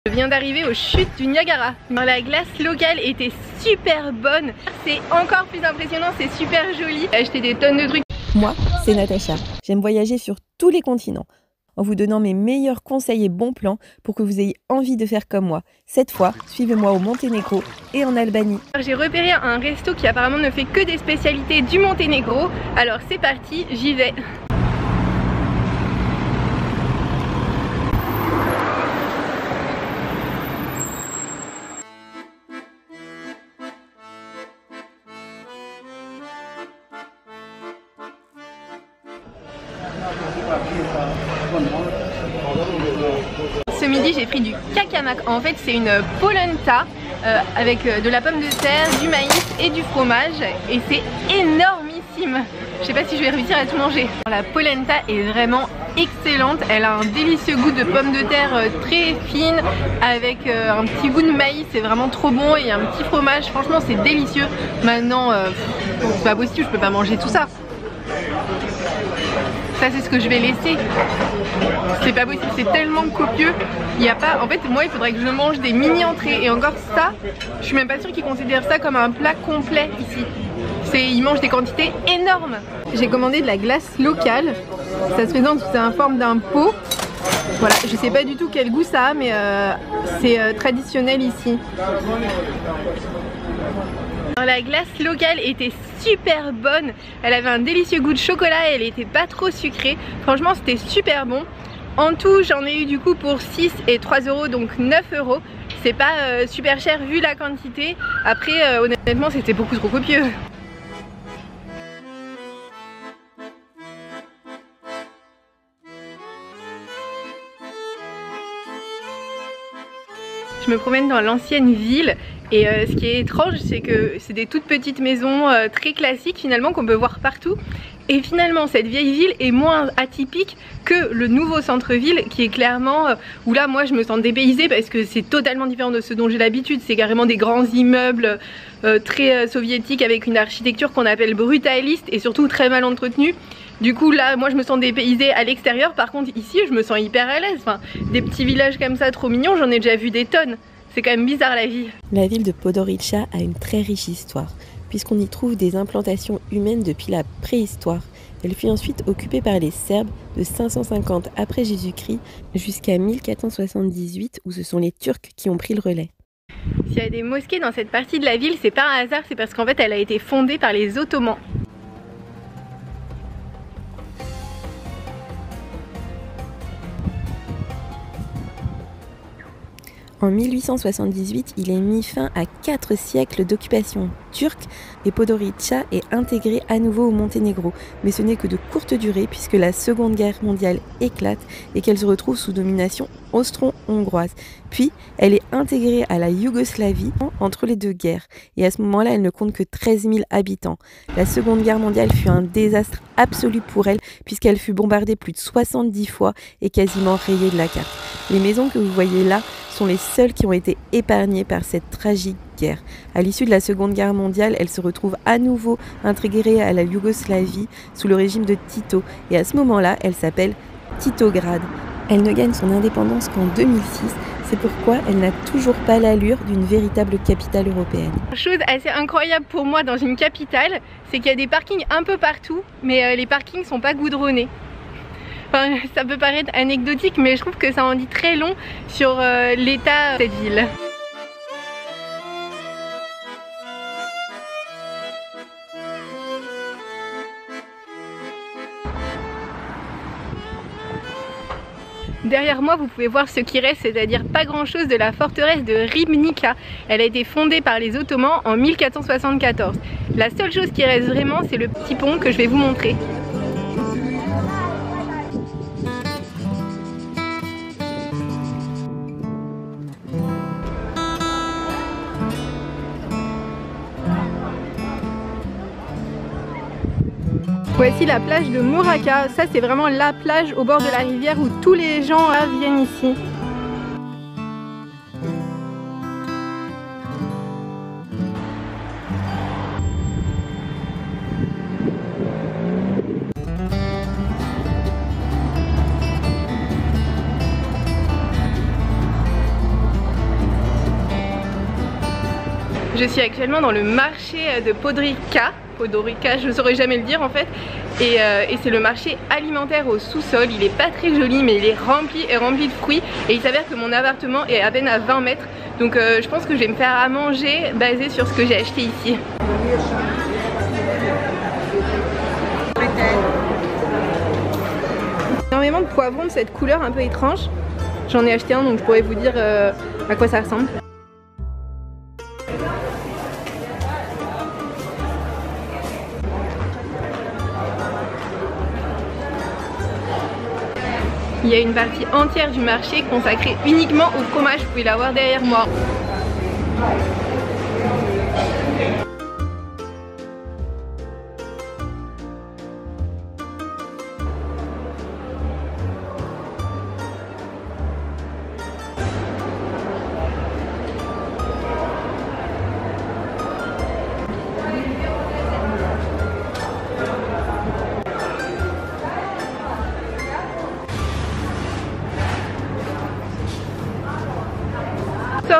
Je viens d'arriver aux chutes du Niagara. La glace locale était super bonne. C'est encore plus impressionnant, c'est super joli. J'ai acheté des tonnes de trucs. Moi, c'est Natacha. J'aime voyager sur tous les continents en vous donnant mes meilleurs conseils et bons plans pour que vous ayez envie de faire comme moi. Cette fois, suivez-moi au Monténégro et en Albanie. J'ai repéré un resto qui apparemment ne fait que des spécialités du Monténégro. Alors c'est parti, j'y vais. Ce midi j'ai pris du cacamak. En fait c'est une polenta avec de la pomme de terre, du maïs et du fromage. Et c'est énormissime. Je sais pas si je vais réussir à tout manger. La polenta est vraiment excellente. Elle a un délicieux goût de pomme de terre très fine avec un petit goût de maïs. C'est vraiment trop bon. Et un petit fromage. Franchement c'est délicieux. Maintenant c'est pas possible, je peux pas manger tout ça. Ça c'est ce que je vais laisser. C'est pas possible, c'est tellement copieux. Il y a pas. En fait moi il faudrait que je mange des mini entrées. Et encore ça, je suis même pas sûre qu'ils considèrent ça comme un plat complet ici. Ils mangent des quantités énormes. J'ai commandé de la glace locale. Ça se présente sous la forme d'un pot. Voilà, je sais pas du tout quel goût ça a, mais c'est traditionnel ici. La glace locale était super bonne, elle avait un délicieux goût de chocolat et elle était pas trop sucrée. Franchement c'était super bon. En tout j'en ai eu du coup pour 6 et 3 euros, donc 9 euros. C'est pas super cher vu la quantité. Après honnêtement c'était beaucoup trop copieux. Je me promène dans l'ancienne ville et ce qui est étrange c'est que c'est des toutes petites maisons très classiques finalement qu'on peut voir partout. Et finalement cette vieille ville est moins atypique que le nouveau centre-ville qui est clairement où là moi je me sens dépaysée parce que c'est totalement différent de ce dont j'ai l'habitude. C'est carrément des grands immeubles très soviétiques avec une architecture qu'on appelle brutaliste et surtout très mal entretenue. Du coup là moi je me sens dépaysée à l'extérieur. Par contre ici je me sens hyper à l'aise. Enfin, des petits villages comme ça trop mignons, j'en ai déjà vu des tonnes. C'est quand même bizarre la vie. La ville de Podgorica a une très riche histoire puisqu'on y trouve des implantations humaines depuis la préhistoire. Elle fut ensuite occupée par les Serbes de 550 après Jésus-Christ jusqu'à 1478 où ce sont les Turcs qui ont pris le relais. S'il y a des mosquées dans cette partie de la ville, c'est pas un hasard, c'est parce qu'en fait elle a été fondée par les Ottomans. En 1878, il est mis fin à 4 siècles d'occupation turque et Podgorica est intégrée à nouveau au Monténégro. Mais ce n'est que de courte durée puisque la Seconde Guerre mondiale éclate et qu'elle se retrouve sous domination austro-hongroise. Puis, elle est intégrée à la Yougoslavie entre les deux guerres. Et à ce moment-là, elle ne compte que 13 000 habitants. La Seconde Guerre mondiale fut un désastre absolu pour elle puisqu'elle fut bombardée plus de 70 fois et quasiment rayée de la carte. Les maisons que vous voyez là sont les seules qui ont été épargnées par cette tragique guerre. À l'issue de la Seconde Guerre mondiale, elle se retrouve à nouveau intégrée à la Yougoslavie sous le régime de Tito. Et à ce moment-là, elle s'appelle Titograd. Elle ne gagne son indépendance qu'en 2006. C'est pourquoi elle n'a toujours pas l'allure d'une véritable capitale européenne. Chose assez incroyable pour moi dans une capitale, c'est qu'il y a des parkings un peu partout, mais les parkings sont pas goudronnés. Enfin, ça peut paraître anecdotique, mais je trouve que ça en dit très long sur l'état de cette ville. Derrière moi, vous pouvez voir ce qui reste, c'est-à-dire pas grand-chose de la forteresse de Ribnica. Elle a été fondée par les Ottomans en 1474. La seule chose qui reste vraiment, c'est le petit pont que je vais vous montrer. Voici la plage de Muraka. Ça c'est vraiment la plage au bord de la rivière où tous les gens viennent ici. Je suis actuellement dans le marché de Podgorica, je ne saurais jamais le dire en fait, et c'est le marché alimentaire au sous-sol. Il est pas très joli mais il est rempli de fruits, et il s'avère que mon appartement est à peine à 20 mètres, donc je pense que je vais me faire à manger basé sur ce que j'ai acheté ici. Énormément de poivrons de cette couleur un peu étrange. J'en ai acheté un, donc je pourrais vous dire à quoi ça ressemble. Il y a une partie entière du marché consacrée uniquement au fromage, vous pouvez la voir derrière moi.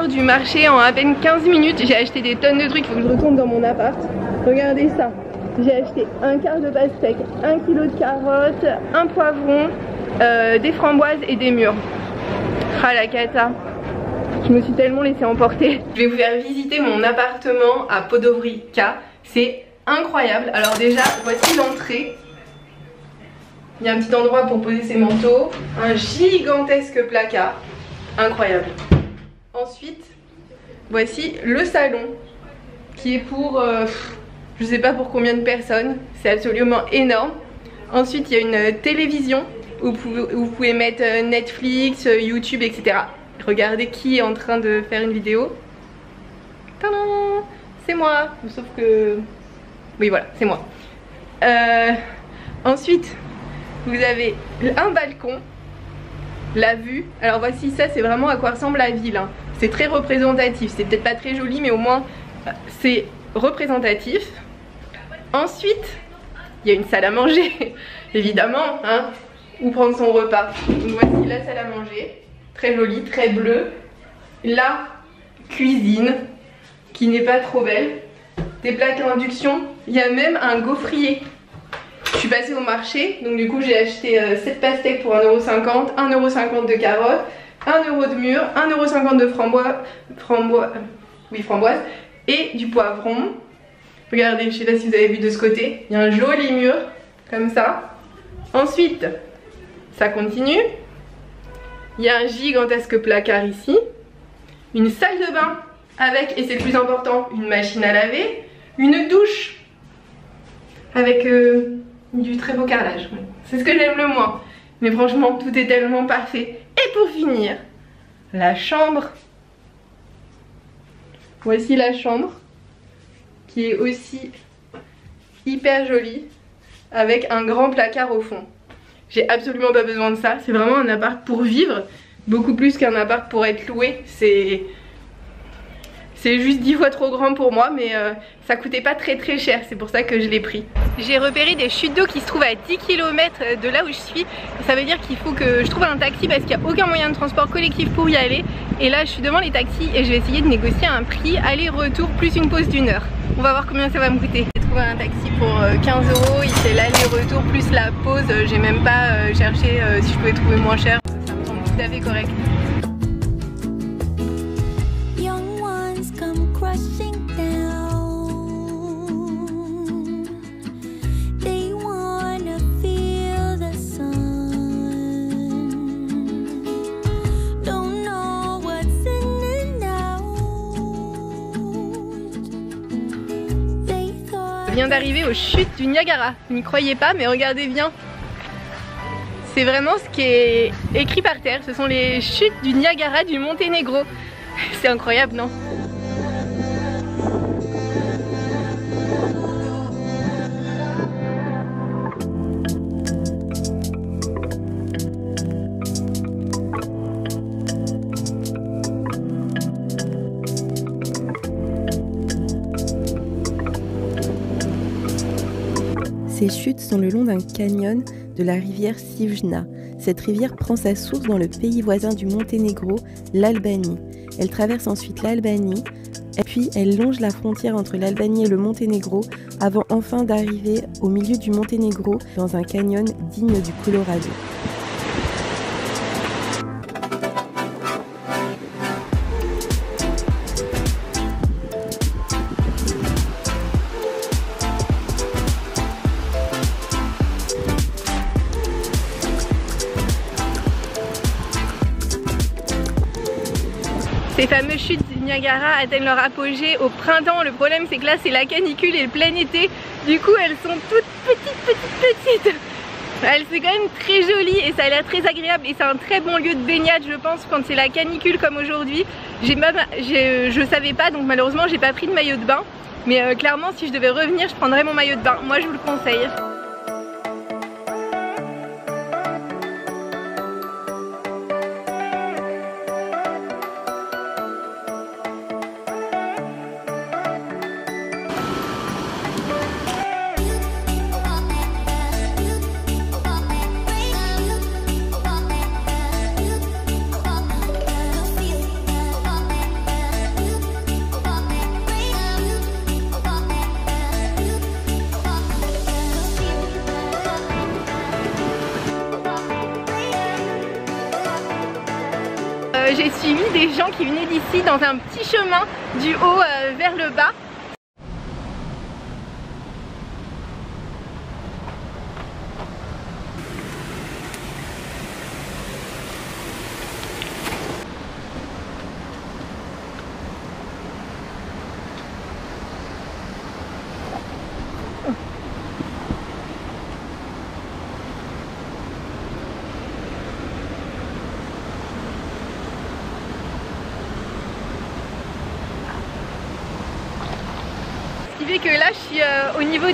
Du marché en à peine 15 minutes, j'ai acheté des tonnes de trucs, il faut que je retourne dans mon appart. Regardez ça, j'ai acheté un quart de pastèque, 1 kg de carottes, un poivron, des framboises et des mûres. Ah la cata, je me suis tellement laissée emporter. Je vais vous faire visiter mon appartement à Podgorica, c'est incroyable. Alors déjà, voici l'entrée. Il y a un petit endroit pour poser ses manteaux, un gigantesque placard, incroyable. Ensuite, voici le salon qui est pour, je sais pas pour combien de personnes, c'est absolument énorme. Ensuite, il y a une télévision où vous pouvez mettre Netflix, YouTube, etc. Regardez qui est en train de faire une vidéo. Tadam, c'est moi, sauf que... Oui voilà, c'est moi. Ensuite, vous avez un balcon. La vue, alors voici ça, c'est vraiment à quoi ressemble la ville, hein. C'est très représentatif, c'est peut-être pas très joli mais au moins c'est représentatif. Ensuite il y a une salle à manger évidemment, hein, où prendre son repas. Donc voici la salle à manger, très jolie, très bleue. La cuisine qui n'est pas trop belle, des plaques à induction, il y a même un gaufrier. Je suis passée au marché, donc du coup j'ai acheté 7 pastèques pour 1,50 €, 1,50 € de carottes, 1 € de mûres, 1,50 € de framboises et du poivron. Regardez, je sais pas si vous avez vu de ce côté, il y a un joli mûr comme ça. Ensuite, ça continue. Il y a un gigantesque placard ici, une salle de bain avec, et c'est le plus important, une machine à laver, une douche avec du très beau carrelage. C'est ce que j'aime le moins. Mais franchement, tout est tellement parfait. Et pour finir, la chambre. Voici la chambre, qui est aussi hyper jolie, avec un grand placard au fond. J'ai absolument pas besoin de ça. C'est vraiment un appart pour vivre, beaucoup plus qu'un appart pour être loué. C'est juste 10 fois trop grand pour moi, mais ça coûtait pas très cher, c'est pour ça que je l'ai pris. J'ai repéré des chutes d'eau qui se trouvent à 10 km de là où je suis. Ça veut dire qu'il faut que je trouve un taxi parce qu'il n'y a aucun moyen de transport collectif pour y aller. Et là je suis devant les taxis et je vais essayer de négocier un prix aller-retour plus une pause d'1 heure. On va voir combien ça va me coûter. J'ai trouvé un taxi pour 15 €, il fait l'aller-retour plus la pause. J'ai même pas cherché si je pouvais trouver moins cher. Ça me semble tout à fait correct. Je viens d'arriver aux chutes du Niagara. Vous n'y croyez pas, mais regardez bien. C'est vraiment ce qui est écrit par terre. Ce sont les chutes du Niagara du Monténégro. C'est incroyable, non? Ces chutes sont le long d'un canyon de la rivière Sivna. Cette rivière prend sa source dans le pays voisin du Monténégro, l'Albanie. Elle traverse ensuite l'Albanie, Et puis elle longe la frontière entre l'Albanie et le Monténégro avant enfin d'arriver au milieu du Monténégro dans un canyon digne du Colorado. Ces fameuses chutes du Niagara atteignent leur apogée au printemps. Le problème c'est que là c'est la canicule et le plein été. Du coup elles sont toutes petites. C'est quand même très joli et ça a l'air très agréable et c'est un très bon lieu de baignade je pense quand c'est la canicule comme aujourd'hui. Je savais pas donc malheureusement j'ai pas pris de maillot de bain. Mais clairement si je devais revenir je prendrais mon maillot de bain. Moi je vous le conseille. J'ai suivi des gens qui venaient d'ici dans un petit chemin du haut vers le bas. Ce qui fait que là je suis au niveau du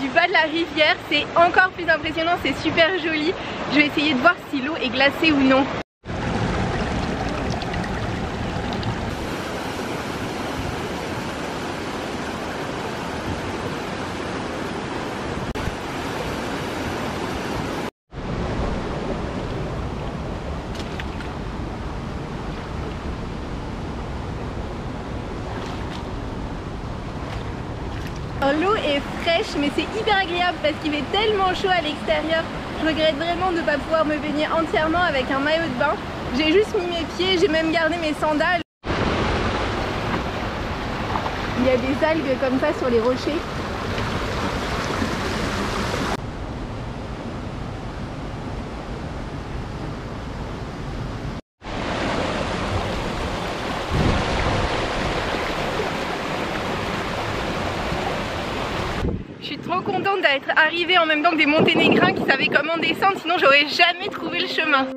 bas de la rivière, c'est encore plus impressionnant, c'est super joli. Je vais essayer de voir si l'eau est glacée ou non. L'eau est fraîche mais c'est hyper agréable parce qu'il fait tellement chaud à l'extérieur. Je regrette vraiment de ne pas pouvoir me baigner entièrement avec un maillot de bain. J'ai juste mis mes pieds, j'ai même gardé mes sandales. Il y a des algues comme ça sur les rochers. Je suis trop contente d'être arrivée en même temps que des Monténégrins qui savaient comment descendre, sinon j'aurais jamais trouvé le chemin.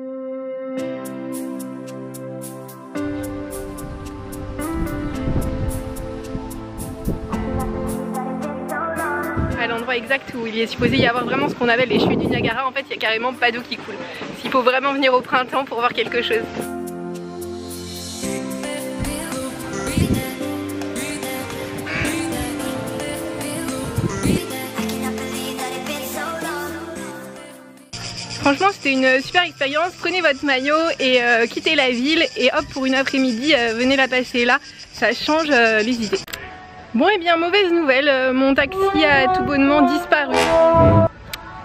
À l'endroit exact où il est supposé y avoir vraiment ce qu'on appelle les chutes du Niagara, en fait il n'y a carrément pas d'eau qui coule. Il faut vraiment venir au printemps pour voir quelque chose. Franchement c'était une super expérience, prenez votre maillot et quittez la ville et hop pour une après-midi venez la passer là, ça change les idées. Bon et bien mauvaise nouvelle, mon taxi a tout bonnement disparu.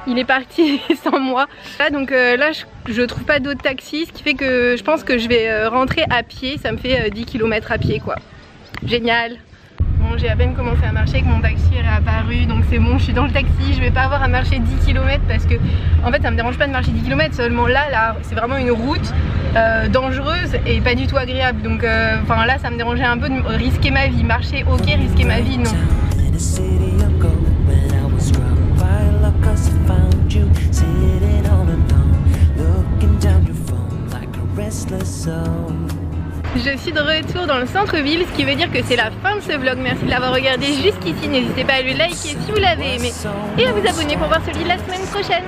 Il est parti sans moi. Là donc là je trouve pas d'autres taxis, ce qui fait que je pense que je vais rentrer à pied, ça me fait 10 km à pied quoi. Génial. Bon, j'ai à peine commencé à marcher que mon taxi est réapparu, donc c'est bon, je suis dans le taxi, je vais pas avoir à marcher 10 km parce que en fait ça me dérange pas de marcher 10 km, seulement là c'est vraiment une route dangereuse et pas du tout agréable, donc enfin là ça me dérangeait un peu de risquer ma vie, marcher ok, risquer ma vie non. Je suis de retour dans le centre-ville, ce qui veut dire que c'est la fin de ce vlog. Merci de l'avoir regardé jusqu'ici. N'hésitez pas à le liker si vous l'avez aimé et à vous abonner pour voir celui de la semaine prochaine.